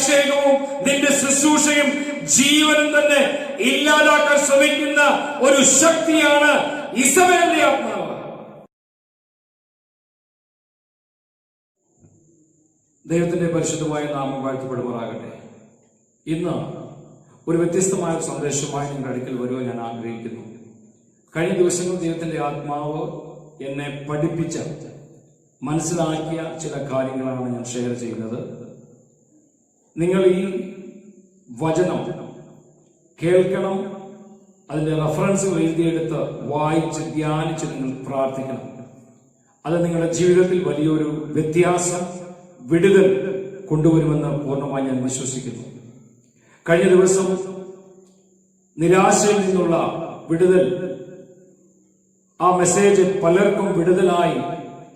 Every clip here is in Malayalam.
അഭിഷേകവും നിന്റെ ശുശ്രൂഷയും ജീവനും തന്നെ ഇല്ലാതാക്കാൻ ശ്രമിക്കുന്ന ഒരു ശക്തിയാണ് ഇസബേലിന്റെ ആത്മാവ്. ദൈവത്തിന്റെ പരിശുദ്ധമായ നാമം വാഴ്ത്തപ്പെടുമാറാകട്ടെ. ഇന്ന് ഒരു വ്യത്യസ്തമായ സന്ദേശമായി നിങ്ങളുടെ അടുക്കൽ വരുവാൻ ഞാൻ ആഗ്രഹിക്കുന്നു. കഴിഞ്ഞ ദിവസങ്ങൾ ദൈവത്തിന്റെ ആത്മാവ് എന്നെ പഠിപ്പിച്ച, മനസ്സിലാക്കിയ ചില കാര്യങ്ങളാണ് ഞാൻ ഷെയർ ചെയ്യുന്നത്. നിങ്ങൾ ഈ വചനം കേൾക്കണം, അതിന്റെ റെഫറൻസുകൾ എഴുതിയെടുത്ത് വായിച്ച് ധ്യാനിച്ച് നിങ്ങൾ പ്രാർത്ഥിക്കണം. അത് നിങ്ങളുടെ ജീവിതത്തിൽ വലിയൊരു വ്യത്യാസം, വിടുതൽ കൊണ്ടുവരുമെന്ന് പൂർണ്ണമായി ഞാൻ വിശ്വസിക്കുന്നു. കഴിഞ്ഞ ദിവസം നിരാശയിൽ നിന്നുള്ള വിടുതൽ, ആ മെസ്സേജ് പലർക്കും വിടുതലായി,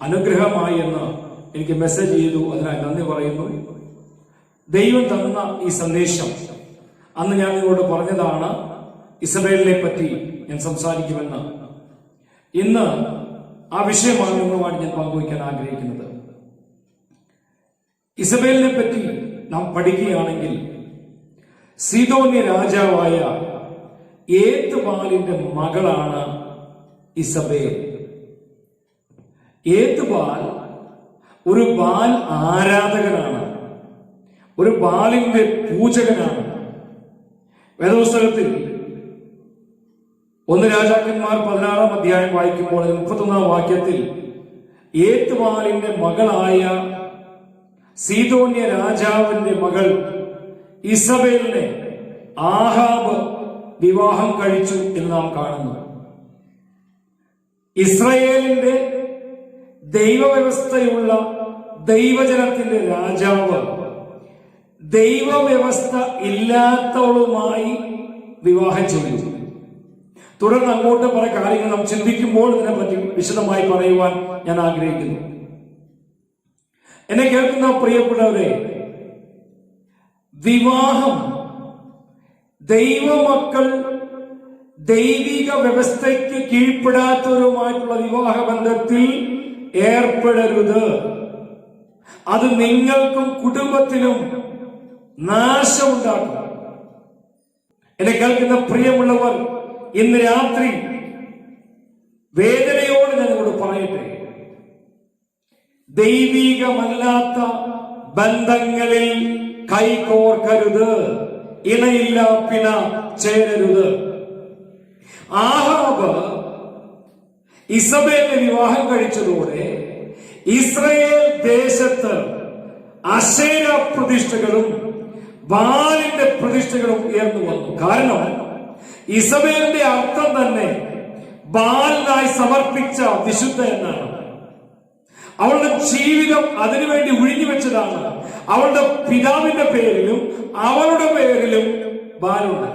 അനുഗ്രഹമായി എന്ന് എനിക്ക് മെസ്സേജ് ചെയ്തു. അതിനായി നന്ദി പറയുന്നു. ദൈവം തന്ന ഈ സന്ദേശം അന്ന് ഞാൻ നിങ്ങളോട് പറഞ്ഞതാണ്, ഇസബേലിനെ പറ്റി ഞാൻ സംസാരിക്കുമെന്ന്. ഇന്ന് ആ വിഷയമാണ് നിങ്ങളുമായി ഞാൻ പങ്കുവയ്ക്കാൻ ആഗ്രഹിക്കുന്നത്. ഇസബേലിനെ പറ്റി നാം പഠിക്കുകയാണെങ്കിൽ, സീദോന്യ രാജാവായ ഏത്ബാലിന്റെ മകളാണ് ഇസബേൽ. ഏത്ബാൽ ഒരു ബാൽ ആരാധകനാണ്, ഒരു ബാലിന്റെ പൂജകനാണ്. വേദപുസ്തകത്തിൽ 1 രാജാക്കന്മാർ 16-ാം അധ്യായം വായിക്കുമ്പോൾ 31-ാം വാക്യത്തിൽ ഏത്ബാലിന്റെ മകളായ സീദോന്യ രാജാവിന്റെ മകൾ ഇസബേലിനെ ആഹാബ് വിവാഹം കഴിച്ചു എന്ന് നാം കാണുന്നു. ഇസ്രയേലിന്റെ ദൈവവ്യവസ്ഥയുള്ള ദൈവജനത്തിന്റെ രാജാവ് ദൈവവ്യവസ്ഥ ഇല്ലാത്തവളുമായി വിവാഹം ചെയ്തു. തുടർന്ന് അങ്ങോട്ട് പല കാര്യങ്ങൾ നാം ചിന്തിക്കുമ്പോൾ ഇതിനെപ്പറ്റി വിശദമായി പറയുവാൻ ഞാൻ ആഗ്രഹിക്കുന്നു. എന്നെ കേൾക്കുന്ന പ്രിയപ്പെട്ടവരെ, വിവാഹം ദൈവമക്കൾ ദൈവിക വ്യവസ്ഥയ്ക്ക് കീഴ്പ്പെടാത്തവരുമായിട്ടുള്ള വിവാഹ ബന്ധത്തിൽ ഏർപ്പെടരുത്. അത് നിങ്ങൾക്കും കുടുംബത്തിനും നാശമുണ്ടാക്കും. എന്നെ കേൾക്കുന്ന പ്രിയമുള്ളവർ, ഇന്ന് രാത്രി വേദനയോട് ഞങ്ങളോട് പറയട്ടെ, ദൈവികമല്ലാത്ത ബന്ധങ്ങളിൽ കൈകോർക്കരുത്, ഇണയില്ല പിണ ചേരരുത്. ആഹാബ് ഇസബേലിനെ വിവാഹം കഴിച്ചതോടെ ഇസ്രയേൽ ദേശത്ത് അശേര പ്രതിഷ്ഠകളും ബാലിന്റെ പ്രതിഷ്ഠകളും ഉയർന്നു വന്നു. കാരണം ഇസബേലിന്റെ അർത്ഥം തന്നെ ബാലിനായി സമർപ്പിച്ച വിശുദ്ധ എന്നാണ്. അവളുടെ ജീവിതം അതിനുവേണ്ടി ഒഴിഞ്ഞു വെച്ചതാണ്. അവളുടെ പിതാവിന്റെ പേരിലും അവളുടെ പേരിലും ബാലുണ്ട്.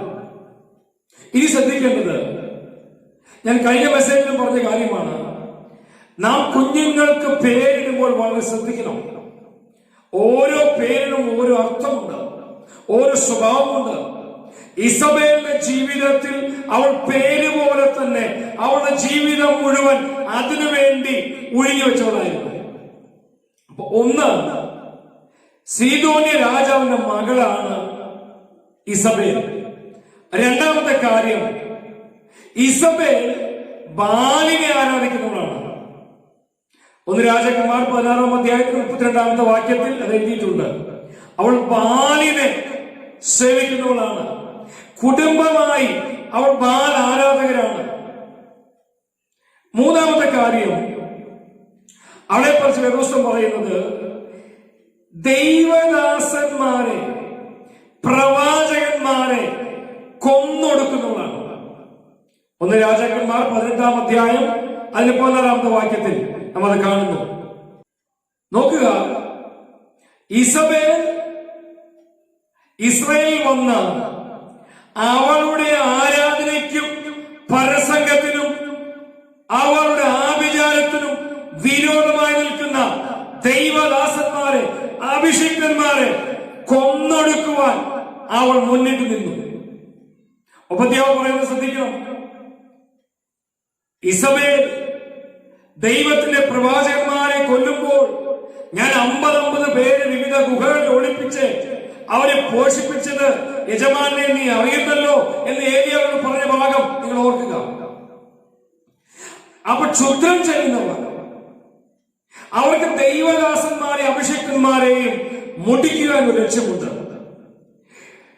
ഇനി ശ്രദ്ധിക്കേണ്ടത്, ഞാൻ കഴിഞ്ഞ മെസ്സേജിലും പറഞ്ഞ കാര്യമാണ്, നാം കുഞ്ഞുങ്ങൾക്ക് പേരിടുമ്പോൾ വളരെ ശ്രദ്ധിക്കണം. ഓരോ പേരിനും ഓരോ അർത്ഥമുണ്ട്, ഓരോ സ്വഭാവമുണ്ട്. ഇസബേലിന്റെ ജീവിതത്തിൽ അവൾ പേര് പോലെ തന്നെ അവളുടെ ജീവിതം മുഴുവൻ അതിനുവേണ്ടി ഒഴിഞ്ഞു വെച്ചവളായിരുന്നു. അപ്പൊ ഒന്ന്, സീദോന്യ രാജാവിന്റെ മകളാണ് ഇസബേൽ. രണ്ടാമത്തെ കാര്യം, ഇസബേൽ ബാലിനെ ആരാധിക്കുന്നവളാണ്. 1 രാജാക്കന്മാർ 16-ാം അധ്യായത്തിൽ 32-ാമത്തെ വാക്യത്തിൽ അത് എഴുതിയിട്ടുണ്ട്. അവൾ ബാലിനെ സേവിക്കുന്നവളാണ്. കുടുംബമായി അവൾ ബാൽ ആരാധകരാണ്. മൂന്നാമത്തെ കാര്യം, അവളെ കുറിച്ച് വേദപുസ്തകം പറയുന്നത്, ദൈവദാസന്മാരെ, പ്രവാചകന്മാരെ കൊന്നൊടുക്കുന്നവളാണ്. 1 രാജാക്കന്മാർ 18-ാം അധ്യായം അതിന് 16-ാമത്തെ വാക്യത്തിൽ നമ്മൾ അത് കാണുന്നു. നോക്കുക, ഇസബേൽ ഇസ്രായേൽ വന്ന് അവളുടെ ആരാധനയ്ക്കും പരസംഗത്തിനും അവളുടെ ആഭിചാരത്തിനും വിരോധമായി നിൽക്കുന്ന ദൈവദാസന്മാരെ, അഭിഷിക്തന്മാരെ കൊന്നൊടുക്കുവാൻ അവൾ മുന്നിട്ട് നിന്നു. ഉപദ്യാവ് പറയുന്നത് ശ്രദ്ധിക്കണം. ഇസബേൽ ദൈവത്തിന്റെ പ്രവാചകന്മാരെ കൊല്ലുമ്പോൾ, ഞാൻ 50 പേര് വിവിധ ഗുഹകളിൽ ഒളിപ്പിച്ച് അവരെ പോഷിപ്പിച്ചത് യജമാനെ നീ അറിയുന്നല്ലോ എന്ന് ഏലിയാവിനോട് പറഞ്ഞ ഭാഗം നിങ്ങൾ ഓർക്കുക. അപ്പൊ ക്ഷുദ്രം ചെയ്യുന്നവർ, അവർക്ക് ദൈവദാസന്മാരെ അഭിഷേകന്മാരെയും മുടിക്കുക എന്ന ലക്ഷ്യമുണ്ട്.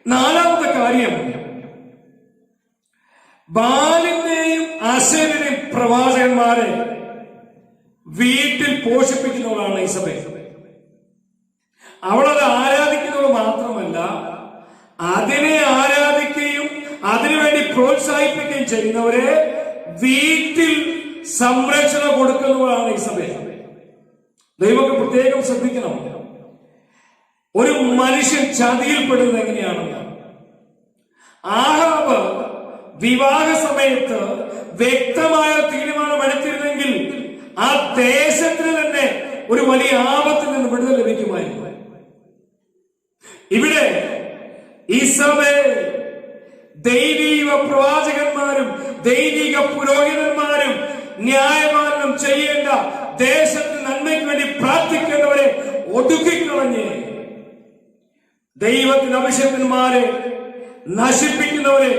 നാലാമത്തെ കാര്യം, ബാലിന്റെയും ആശേരിന്റെയും പ്രവാചകന്മാരെ വീട്ടിൽ പോഷിപ്പിക്കുന്നവരാണ് ഇസബേൽ. അവളത് ആരാധിക്കുന്നത് മാത്രമല്ല, അതിനെ ആരാധിക്കുകയും അതിനുവേണ്ടി പ്രോത്സാഹിപ്പിക്കുകയും ചെയ്യുന്നവരെ വീട്ടിൽ സംരക്ഷണം കൊടുക്കുന്നവരാണ് ഇസബേൽ. ദൈവമൊക്കെ പ്രത്യേകം ശ്രദ്ധിക്കണം. ഒരു മനുഷ്യൻ ചതിയിൽപ്പെടുന്നത് എങ്ങനെയാണെന്ന്. ആഹാബ് വിവാഹ സമയത്ത് വ്യക്തമായ തീരുമാനം എടുത്തിരുന്നെങ്കിൽ ആ ദേശത്തിന് തന്നെ ഒരു വലിയ ആപത്തിൽ നിന്ന് വിടുതൽ ലഭിക്കുമായിരുന്നു. ഇവിടെ ഇസബേൽ ദൈവിക പ്രവാചകന്മാരും ദൈവിക പുരോഹിതന്മാരും ന്യായപാലനം ചെയ്യേണ്ട, ദേശത്തിന് നന്മയ്ക്ക് വേണ്ടി പ്രാർത്ഥിക്കേണ്ടവരെ ഒടുക്കിക്കളഞ്ഞ് ദൈവത്തിന് അഭിഷേകന്മാരെ നശിപ്പിക്കുന്നവരെ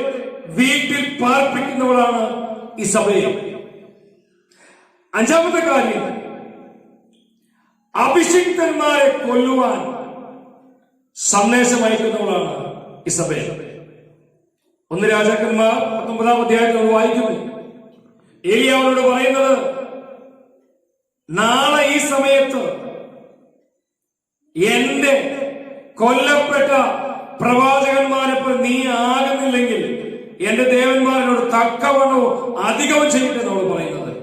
വീട്ടിൽ പാർപ്പിക്കുന്നവരാണ് ഇസബേൽ. അഞ്ചാമത്തെ കാര്യം, അഭിഷിക്തന്മാരെ കൊല്ലുവാൻ സന്ദേശം അയക്കുന്നവളാണ് ഇസബേൽ. 1 രാജാക്കന്മാർ 19-ാം അധ്യായത്തിൽ വായിക്കുന്നു. ഏലിയാവിനോട് പറയുന്നത്, നാളെ ഈ സമയത്ത് എന്റെ കൊല്ലപ്പെട്ട പ്രവാചകന്മാരെപ്പോൾ നീ ആകുന്നില്ലെങ്കിൽ എന്റെ ദേവന്മാരോട് തക്കവണ്ണവും അധികവും ചെയ്യിട്ടെന്നോട് പറയുന്നത്.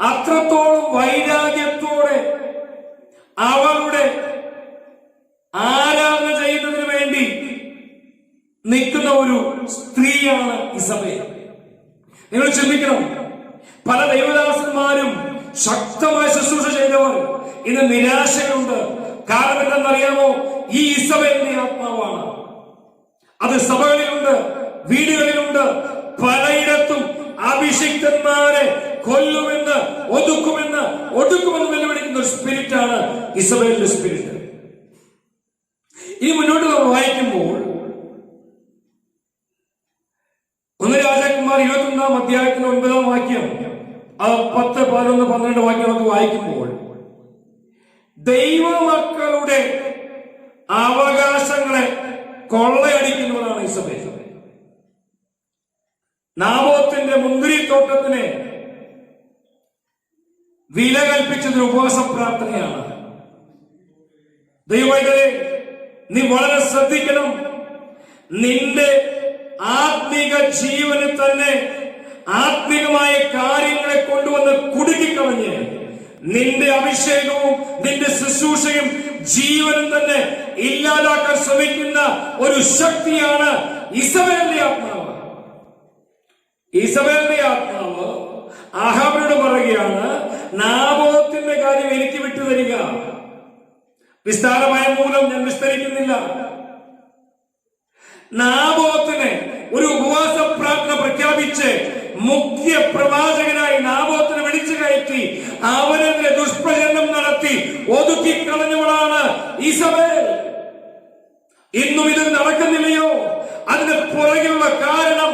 അത്രത്തോളം വൈരാഗ്യത്തോടെ അവരുടെ ആരാധന ചെയ്യുന്നതിന് വേണ്ടി നിൽക്കുന്ന ഒരു സ്ത്രീയാണ് ഇസബേൽ. നിങ്ങൾ ചിന്തിക്കണം, പല ദൈവദാസന്മാരും ശക്തമായ ശുശ്രൂഷ ചെയ്തവർ ഇന്ന് നിരാശയുണ്ട്. കാരണം എന്തെന്നറിയാമോ? ഈ ഇസബേലിന്റെ ആത്മാവാണ്. അത് സഭകളിലുണ്ട്, വീടുകളിലുണ്ട്, പലയിടത്തും അഭിഷിക്തന്മാരെ കൊല്ലുമെന്ന്, ഒതുക്കുമെന്ന് വെല്ലുവിളിക്കുന്ന ഒരു സ്പിരിറ്റാണ് ഇസബേലിന്റെ സ്പിരിറ്റ്. ഇനി മുന്നോട്ട് നമ്മൾ വായിക്കുമ്പോൾ 1 രാജാക്കന്മാർ 21-ാം അധ്യായത്തിന്റെ 9-ാം വാക്യം, 10, 11, 12 വാക്യമൊക്കെ വായിക്കുമ്പോൾ ദൈവമക്കളുടെ അവകാശങ്ങളെ കൊള്ളയടിക്കുന്നവരാണ് ഇസബേൽ. നാബോത്തിന്റെ മുന്തിരിത്തോട്ടത്തിന് വില കൽപ്പിച്ചത് ഉപവാസ പ്രാർത്ഥനയാണ്. ദൈവമേ, നീ വളരെ ശ്രദ്ധിക്കണം. നിന്റെ ആത്മീക ജീവന് തന്നെ ആത്മീകമായ കാര്യങ്ങളെ കൊണ്ടുവന്ന് കുടുക്കിക്കളഞ്ഞ് നിന്റെ അഭിഷേകവും നിന്റെ ശുശ്രൂഷയും ജീവനും തന്നെ ഇല്ലാതാക്കാൻ ശ്രമിക്കുന്ന ഒരു ശക്തിയാണ് ഇസബേലിന്റെ ആത്മാവ്. ഇസബേലിന്റെ ആത്മാവ് ആഹാബിനോട് പറയുകയാണ്, നാബോത്തിന്റെ കാര്യം എനിക്ക് വിട്ടുതരിക. വിസ്താരമായ മൂലം ഞാൻ വിസ്തരിക്കുന്നില്ല. നാബോത്തിനെ ഒരു ഉപവാസ പ്രാർത്ഥന പ്രഖ്യാപിച്ച് മുഖ്യ പ്രവാചകനായി നാബോത്തിനെ വിളിച്ചു കയറ്റി അവനെതിരെ ദുഷ്പ്രചരണം നടത്തി ഒതുക്കിക്കളഞ്ഞവളാണ് ഇസബേൽ. ഇന്നും ഇത് നടക്കുന്നില്ലയോ? അതിന് പുറകിലുള്ള കാരണം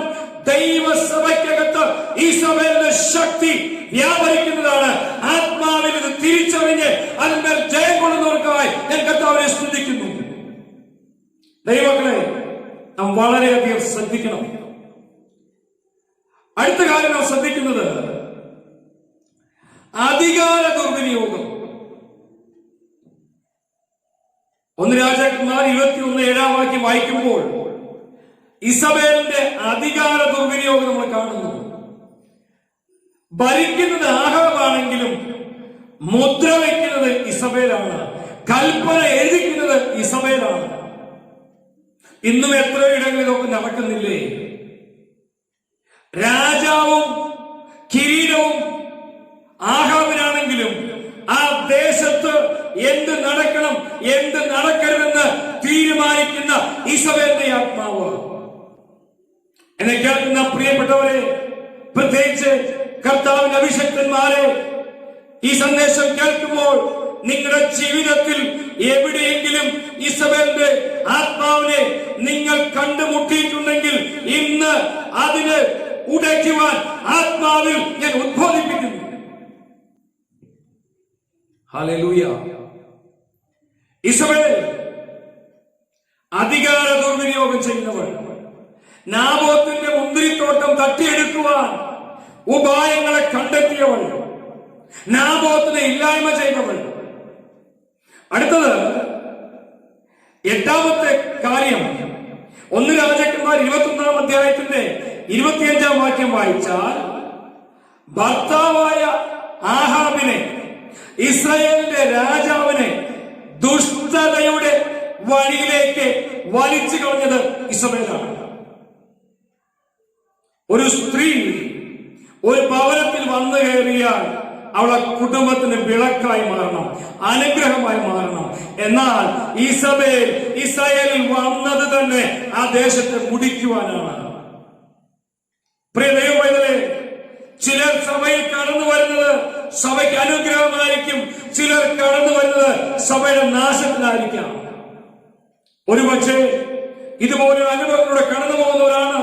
ദൈവസഭയ്ക്കകത്ത് ഇസബേലിന്റെ ശക്തി വ്യാപരിക്കുന്നതാണ്. ആത്മാവിൽ ഇത് തിരിച്ചറിഞ്ഞ് അതിന്മേൽ ജയം കൊള്ളുന്നവർക്കായി ഞാൻ കർത്താവിനെ സ്തുതിക്കുന്നു. ദൈവങ്ങളെ, നാം വളരെയധികം ശ്രദ്ധിക്കണം. അടുത്ത കാര്യം നാം ശ്രദ്ധിക്കുന്നത് അധികാര ദുർവിനിയോഗം. 1 രാജാക്കന്മാർ 21-7-ാം വാക്യം വായിക്കുമ്പോൾ ഇസബേലിന്റെ അധികാര ദുർവിനിയോഗം നമ്മൾ കാണുന്നു. ഭരിക്കുന്നത് ആഹാബാണെങ്കിലും മുദ്ര വയ്ക്കുന്നത് ഇസബേലാണ്, കൽപ്പന എഴുതിക്കുന്നത് ഇസബേലാണ്. ഇന്നും എത്രയോ ഇടങ്ങളിൽ ഇതൊക്കെ നടക്കുന്നില്ലേ? രാജാവും കിരീടവും ആഹാബിനാണെങ്കിലും ആ ദേശത്ത് എന്ത് നടക്കണം എന്ത് നടക്കരുതെന്ന് തീരുമാനിക്കുന്ന ഇസബേലിന്റെ ആത്മാവ്. എന്നെ കേൾക്കുന്ന പ്രിയപ്പെട്ടവരെ, പ്രത്യേകിച്ച് കർത്താവിന്റെ അഭിഷക്തന്മാരെ, ഈ സന്ദേശം കേൾക്കുമ്പോൾ നിങ്ങളുടെ ജീവിതത്തിൽ എവിടെയെങ്കിലും ഇസബേലിന്റെ ആത്മാവ് ആത്മാവിനെ നിങ്ങൾ കണ്ടുമുട്ടിയിട്ടുണ്ടെങ്കിൽ ഇന്ന് അതിന് ഉടയ്ക്കുവാൻ ആത്മാവിൽ ഞാൻ ഉദ്ബോധിപ്പിക്കുന്നു. ഹല്ലേലൂയ. ഇസബേൽ അധികാര ദുർവിനിയോഗം ചെയ്യുന്നവൾ, നാബോത്തിന്റെ മുന്തിരിത്തോട്ടം തട്ടിയെടുക്കുവാൻ ഉപായങ്ങളെ കണ്ടെത്തിയവൾ, നാബോത്തിനെ ഇല്ലായ്മ ചെയ്തവൾ. അടുത്തത് 8ാമത്തെ കാര്യം, 1 രാജാക്കന്മാർ 21-ാം അധ്യായത്തിന്റെ 25-ാം വാക്യം വായിച്ചാൽ, ഭർത്താവായ ആഹാബിനെ, ഇസ്രായേലിന്റെ രാജാവിനെ ദുഷ്ടതയുടെ വഴിയിലേക്ക് വലിച്ചു കളഞ്ഞത് ഇസബേലാണ്. ഒരു സ്ത്രീ ഒരു ഭവനത്തിൽ വന്നു കയറിയാൽ അവളെ കുടുംബത്തിന് വിളക്കായി മാറണം, അനുഗ്രഹമായി മാറണം. എന്നാൽ ഇസബേൽ ഇസ്രായേലിൽ വന്നത് തന്നെ ആ ദേശത്തെ മുടിക്കുവാനാണ്. പ്രിയ ദൈവമേ, ചിലർ സഭയിൽ കടന്നു വരുന്നത് സഭയ്ക്ക് അനുഗ്രഹമായിരിക്കും, ചിലർ കടന്നു വരുന്നത് സഭയുടെ നാശത്തിനായിരിക്കാം. ഒരുപക്ഷെ ഇതുപോലൊരു അനുഭവത്തിലൂടെ കടന്നു പോകുന്നവരാണ്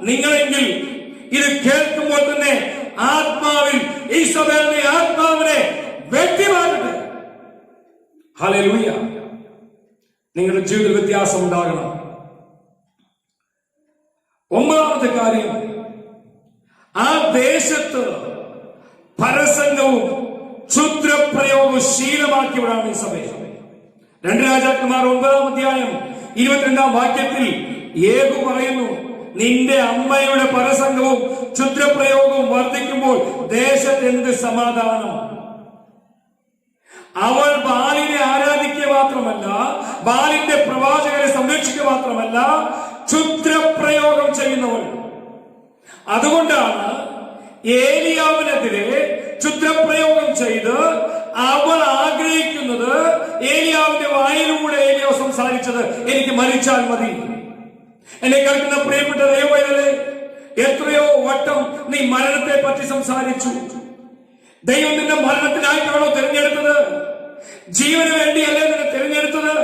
നിങ്ങളെങ്കിൽ ഇത് കേൾക്കുമ്പോൾ തന്നെ ആത്മാവിൽ ഈശോയുടെ ആത്മാവിനെ വ്യക്തിമാകട്ടെ. ഹല്ലേലൂയ. നിങ്ങളുടെ ജീവിതത്തിൽ വ്യത്യാസം ഉണ്ടാകണം. 9ാമത്തെ കാര്യം, ആ ദേശത്ത് പരസംഗവും ക്ഷുദ്രപ്രയോഗവും ശീലമാക്കിയവരാണ് ഈ സഭ. 2 രാജാക്കന്മാർ 9-ാം അധ്യായം 22-ാം വാക്യത്തിൽ യേഹൂ പറയുന്നു, നിന്റെ അമ്മയുടെ പരസംഗവും ക്ഷുദ്രപ്രയോഗവും വർദ്ധിക്കുമ്പോൾ ദേശത്ത് എന്ത് സമാധാനം. അവൾ ബാലിനെ ആരാധിക്കുക മാത്രമല്ല, ബാലിന്റെ പ്രവാചകരെ സംരക്ഷിക്കുക മാത്രമല്ല, ക്ഷുദ്രപ്രയോഗം ചെയ്യുന്നവൾ. അതുകൊണ്ടാണ് ഏലിയാവിനെതിരെ ക്ഷുദ്രപ്രയോഗം ചെയ്ത് അവൾ ആഗ്രഹിക്കുന്നത്, ഏലിയാവിന്റെ വായിലൂടെ ഏലിയാവ് സംസാരിച്ചത്, എനിക്ക് മരിച്ചാൽ മതി. എന്നെ കേൾക്കുന്ന പ്രിയപ്പെട്ട ദൈവമേ, എത്രയോ വട്ടം നീ മരണത്തെ പറ്റി സംസാരിച്ചു. ദൈവം നിന്നെ മരണത്തിനായിട്ടാണോ തിരഞ്ഞെടുത്തത്? ജീവന് വേണ്ടിയല്ലേ നിന്നെ തിരഞ്ഞെടുത്തത്?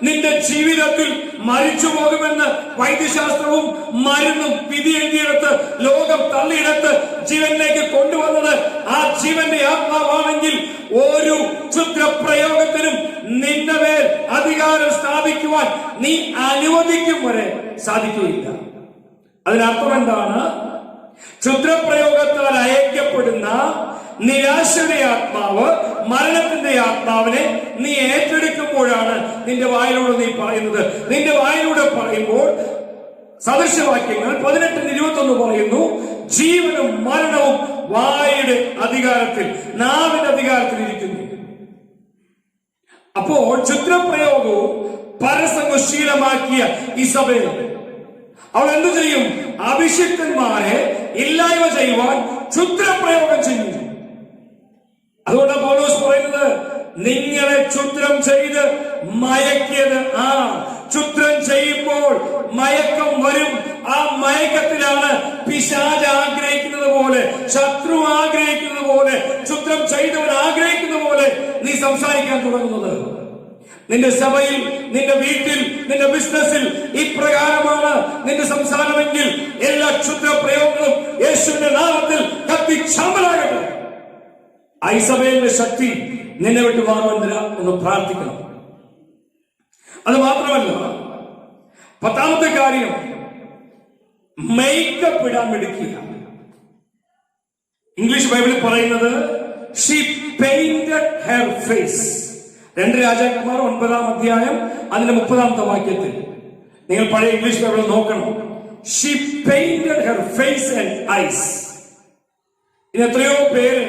നിന്റെ ജീവിതത്തിൽ മരിച്ചു പോകുമെന്ന് വൈദ്യശാസ്ത്രവും മരുന്നും വിധി എഴുതിയെടുത്ത് ലോകം തള്ളിയെടുത്ത് ജീവനിലേക്ക് കൊണ്ടുവന്നത് ആ ജീവന്റെ ആത്മാവാണെങ്കിൽ ഒരു ക്ഷുദ്രപ്രയോഗത്തിനും നിന്റെ മേൽ അധികാരം സ്ഥാപിക്കുവാൻ നീ അനുവദിക്കും വരെ സാധിക്കുകയില്ല. അതിനർത്ഥം എന്താണ്? ക്ഷുദ്രപ്രയോഗത്താൽ അയക്കപ്പെടുന്ന നിരാശയുടെ ആത്മാവ്, മരണത്തിന്റെ ആത്മാവിനെ നീ ഏറ്റെടുക്കുമ്പോഴാണ് നിന്റെ വായിലൂടെ നീ പറയുന്നത്. നിന്റെ വായിലൂടെ പറയുമ്പോൾ സദൃശവാക്യങ്ങൾ 18-21 പറയുന്നു, ജീവനും മരണവും വായുടെ അധികാരത്തിൽ, നാവിന്റെ അധികാരത്തിൽ ഇരിക്കുന്നു. അപ്പോൾ ക്ഷുദ്രപ്രയോഗവും പരസംഗവും ശീലമാക്കിയ ഇസബേൽ അവൾ എന്തു ചെയ്യും? അഭിഷിക്തന്മാരെ ഇല്ലായ്മ ചെയ്യുവാൻ ക്ഷുദ്രപ്രയോഗം ചെയ്യും. അതുകൊണ്ട് പൗലോസ് പറയുന്നത്, നിങ്ങളെ ക്ഷുദ്രം ചെയ്ത് മയക്കിയത് ആ ക്ഷുദ്രം ചെയ്യുമ്പോൾ മയക്കം വരും. ആ മയക്കത്തിലാണ് പിശാച് ആഗ്രഹിക്കുന്നത് പോലെ, ശത്രു ആഗ്രഹിക്കുന്നത് പോലെ, ക്ഷുദ്രം ചെയ്തവൻ ആഗ്രഹിക്കുന്ന പോലെ നീ സംസാരിക്കാൻ തുടങ്ങുന്നത്. നിന്റെ സഭയിൽ, നിന്റെ വീട്ടിൽ, നിന്റെ ബിസിനസ്സിൽ ഇപ്രകാരമാണ് നിന്റെ സംസാരമെങ്കിൽ എല്ലാ ക്ഷുദ്ര പ്രയോഗങ്ങളും യേശുവിന്റെ നാമത്തിൽ കത്തിച്ചാമ്പലാകട്ടെ. ഐസബേലിന്റെ ശക്തി നിന്നെ വിട്ട് മാറുമെന്നില്ല എന്ന് പ്രാർത്ഥിക്കണം. അത് മാത്രമല്ല, 10ാമത്തെ കാര്യം, മേക്കപ്പ് ഇടാൻ മിടുക്കില്ല. ഇംഗ്ലീഷ് ബൈബിളിൽ പറയുന്നത് she painted her face. 2 രാജാക്കന്മാർ 9-ാം അധ്യായം അതിന്റെ 30-ാമത്തെ വാക്യത്തിൽ നിങ്ങൾ പഴയ ഇംഗ്ലീഷ് ബൈബിൾ നോക്കണം. she painted her face and eyes. ഇനി എത്രയോ പേര്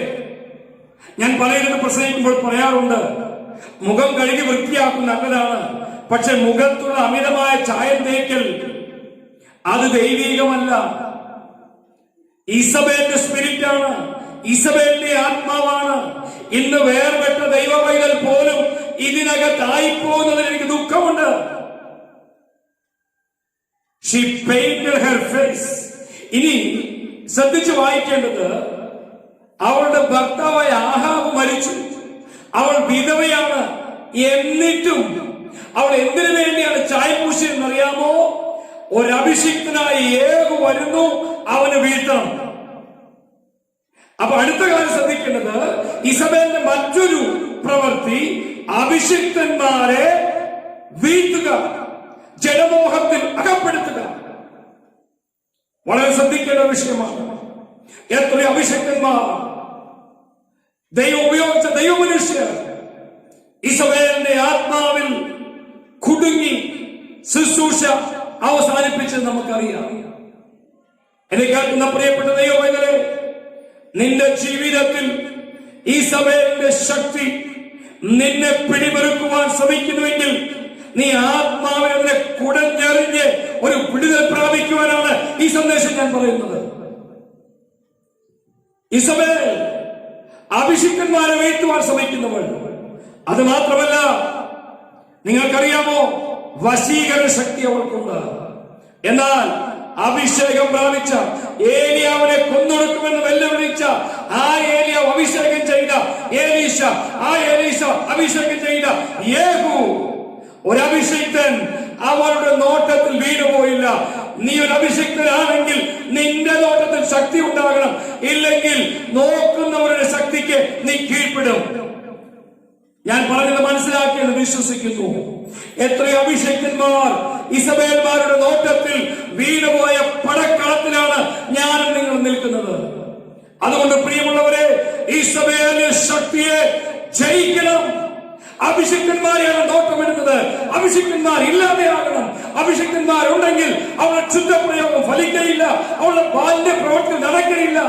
ഞാൻ പലയിടത്ത് പ്രസംഗിക്കുമ്പോൾ പറയാറുണ്ട്, മുഖം കഴുകി വൃത്തിയാക്കുന്ന നല്ലതാണ്, പക്ഷെ മുഖത്തുള്ള അമിതമായ ചായം തേക്കൽ അത് ദൈവീകമല്ല. ഇസബേലിന്റെ സ്പിരിറ്റാണ്, ഇസബേലിന്റെ ആത്മാവാണ്. ഇന്ന് വേർപെട്ട ദൈവമൈകൾ പോലും ഇതിനകത്തായിപ്പോകുന്നതിൽ എനിക്ക് ദുഃഖമുണ്ട്. She painted her face. ഇനി ശ്രദ്ധിച്ച് വായിക്കേണ്ടത്, അവളുടെ ഭർത്താവായ ആഹാബ് മരിച്ചു, അവൾ വിധവയാണ്. എന്നിട്ടും അവൾ എന്തിനു വേണ്ടിയാണ് ചായ പൂശിയെന്നറിയാമോ? ഒരഭിഷിക്തനായ യേഹൂ വരുന്നു, അവന് വീഴ്ത്തണം. അപ്പൊ അടുത്ത കാലം ശ്രദ്ധിക്കേണ്ടത്, ഇസബേലിന്റെ മറ്റൊരു പ്രവൃത്തി അഭിഷിക്തന്മാരെ വീഴ്ത്തുക, ജനമോഹത്തിൽ അകപ്പെടുത്തുക. വളരെ ശ്രദ്ധിക്കേണ്ട വിഷയമാണ്. എത്ര അഭിഷിക്തന്മാർ, ദൈവം ഉപയോഗിച്ച ദൈവമനുഷ്യർ ഇസബേലിന്റെ ആത്മാവിൽ കുടുങ്ങി ശുശ്രൂഷ അവസാനിപ്പിച്ചത് നമുക്കറിയാം. എന്നെ കേൾക്കുന്ന പ്രിയപ്പെട്ട ദൈവമക്കളെ, നിന്റെ ജീവിതത്തിൽ ഇസബേലിന്റെ ശക്തി നിന്നെ പിടിമുറുക്കുവാൻ ശ്രമിക്കുന്നുവെങ്കിൽ നീ ആത്മാവിനെ കുടഞ്ഞെറിഞ്ഞ് ഒരു വിടുതൽ പ്രാപിക്കുവാനാണ് ഈ സന്ദേശം ഞാൻ പറയുന്നത്. ഇസബേൽ അഭിഷിക്തന്മാരെ വീഴ്ത്തുവാൻ ശ്രമിക്കുന്നവൾ. അത് മാത്രമല്ല, നിങ്ങൾക്കറിയാമോ, വശീകരണ ശക്തി അവൾക്കുണ്ട്. എന്നാൽ അഭിഷേകം പ്രാപിച്ച ഏലിയാവിനെ കൊന്നൊടുക്കുമെന്ന് വെല്ലുവിളിച്ച ആ ഏലിയാവ് അഭിഷേകം ചെയ്ത ഏലീശ, ആ ഏലീശ അഭിഷേകം ചെയ്ത യേഹൂ, ഒരഭിഷിക്തൻ അവളുടെ നോട്ടത്തിൽ വീണുപോയില്ല. നീ ഒരു അഭിഷിക്തനാണെങ്കിൽ നിന്റെ നോട്ടത്തിൽ ശക്തി ഉണ്ടാകണം, ഇല്ലെങ്കിൽ നോക്കുന്നവരുടെ ശക്തിക്ക് നീ കീഴ്പ്പെടും. ഞാൻ പറഞ്ഞത് മനസ്സിലാക്കിയെന്ന് വിശ്വസിക്കുന്നു. എത്രയോ അഭിഷേക്തന്മാർ ഇസബേൽമാരുടെ നോട്ടത്തിൽ വീണുപോയ പടക്കളത്തിലാണ് ഞാനും നിങ്ങൾ നിൽക്കുന്നത്. അതുകൊണ്ട് പ്രിയമുള്ളവരെ, ഇസബേലിന്റെ ശക്തിയെ ജയിക്കണം. അഭിഷിക്തന്മാരെയാണ് നോട്ടമിടുന്നത്. അഭിഷിക്തന്മാർ ഇല്ലാതെയാകണം. അഭിഷിക്തന്മാരുണ്ടെങ്കിൽ അവരുടെ ശുദ്ധപ്രയോഗം ഫലിക്കയില്ല, അവരുടെ ബാല്യ പ്രവർത്തി നടക്കയില്ല.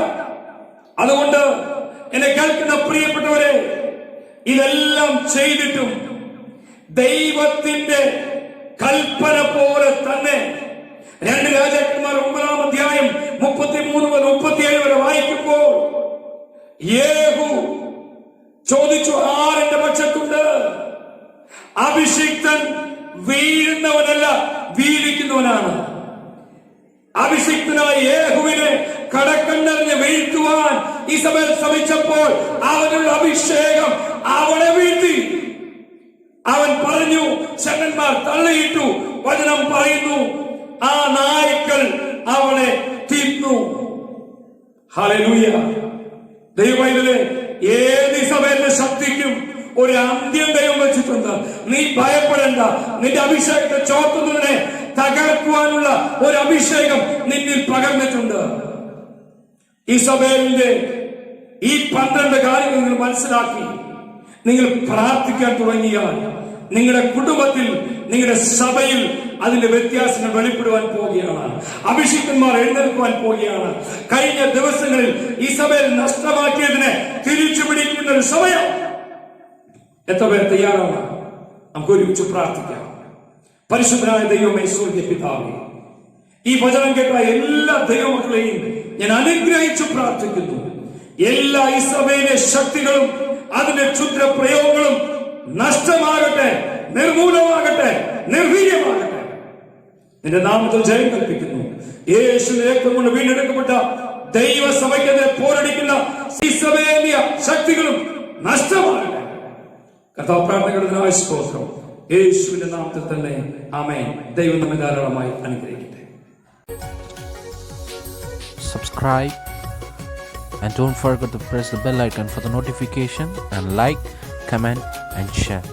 അതുകൊണ്ട് എന്നെ കേൾക്കുന്ന പ്രിയപ്പെട്ടവരെ, ഇതെല്ലാം ചെയ്തിട്ടും ദൈവത്തിന്റെ കൽപ്പന പോലെ തന്നെ 2 രാജാക്കന്മാർ 9-ാം അധ്യായം 33 മുതൽ 37 വരെ വായിക്കുമ്പോൾ യേഹൂ ചോദിച്ചു, ആരെന്റെ പക്ഷത്തുണ്ട്? അഭിഷിക്തൻ വീഴുന്നവനല്ല, വീഴിക്കുന്നവനാണ്. അഭിഷിക്തനായ യേഹൂവിനെ കടക്കണ്ണെറിഞ്ഞ് വീഴ്ത്തുവാൻ ഇസബേൽ ശ്രമിച്ചപ്പോൾ അവനുള്ള അഭിഷേകം അവളെ വീഴ്ത്തി. അവൻ പറഞ്ഞു, ശങ്കന്മാർ തള്ളിയിട്ടു. വചനം പറയുന്നു, ആ നായ്ക്കൾ അവളെ തിന്നു. ഹല്ലേലൂയ. ദൈവമേ, ഏത് ഇസബേലിന്റെ ശക്തിക്കും ഒരു അന്ത്യം ദൈവം വെച്ചിട്ടുണ്ട്. നീ ഭയപ്പെടേണ്ട. നിന്റെ അഭിഷേകത്തെ ചോർത്തുന്നതിനെ തകർക്കുവാനുള്ള ഒരു അഭിഷേകം നിന്നിൽ പകർന്നിട്ടുണ്ട്. ഇസബേലിന്റെ ഈ 12 കാര്യങ്ങൾ നിങ്ങൾ മനസ്സിലാക്കി നിങ്ങൾ പ്രാർത്ഥിക്കാൻ തുടങ്ങിയാൽ നിങ്ങളുടെ കുടുംബത്തിൽ, നിങ്ങളുടെ സഭയിൽ അതിന്റെ വ്യത്യാസങ്ങൾ വെളിപ്പെടുവാൻ പോവുകയാണ്. അഭിഷിക്തന്മാർ എഴുന്നേൽക്കുവാൻ പോവുകയാണ്. കഴിഞ്ഞ ദിവസങ്ങളിൽ ഇസബേൽ നഷ്ടമാക്കിയതിനെ തിരിച്ചു പിടിക്കുന്ന ഒരു സമയം. എത്ര പേർ തയ്യാറാണ്? നമുക്ക് ഒരുമിച്ച് പ്രാർത്ഥിക്കാം. പരിശുദ്ധനായ ദൈവമേ, സ്വർഗ്ഗീയ പിതാവേ, ഈ വചനം കേട്ട എല്ലാ ദൈവമക്കളെയും ഞാൻ അനുഗ്രഹിച്ചു പ്രാർത്ഥിക്കുന്നു. എല്ലാ ഇസബേലിന്റെ ശക്തികളും അതിന്റെ ക്ഷുദ്ര പ്രയോഗങ്ങളും നഷ്ടമാകട്ടെ, നിർമൂലമാകട്ടെ, നിർവീര്യമാകട്ടെ. നിന്റെ നാമത്തിൽ ജയം കൽപ്പിക്കുന്നു. യേശുവിന്റെ രക്തം കൊണ്ട് വീണ്ടെടുക്കപ്പെട്ട ദൈവസഭയ്ക്കെതിരെ പോരടിക്കുന്ന ഇസബേലിയ ശക്തികളും നഷ്ടമാകട്ടെ. കർത്താവ്, പ്രാർത്ഥനകളുടെ സ്തോത്രം യേശുവിന്റെ നാമത്തിൽ തന്നെ. ആമേൻ. ദൈവം നമ്മെ ധാരാളമായി അനുഗ്രഹിക്കട്ടെ. Subscribe and don't forget to press the bell icon for the notification, and like, comment and share.